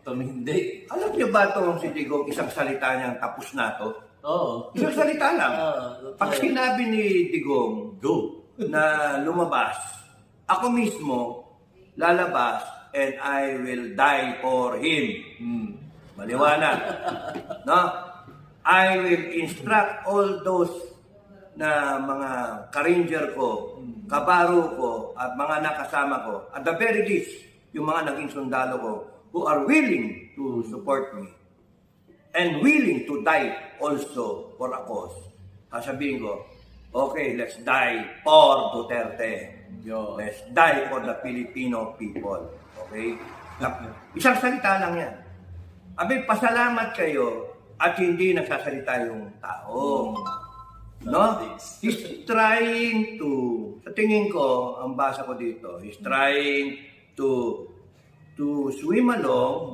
Tumindi. Alam niyo ba itong si Digong, isang salita niyang tapos na to? Oo. Isang salita lang. Pag Totoo. sinabi ni Digong Go. na lumabas, ako mismo lalabas and I will die for him. Maliwanag. No? I will instruct all those na mga ka-ranger ko, kabaro ko, at mga nakasama ko, at the very least, yung mga naging sundalo ko, who are willing to support me and willing to die also for a cause. Sasabihin ko, okay, let's die for Duterte. Yun. Let's die for the Filipino people. Okay? Isang salita lang yan. Abi, pasalamat kayo at hindi nagsasalita yung tao. No? He's trying to, sa tingin ko, ang basa ko dito, he's trying to swim along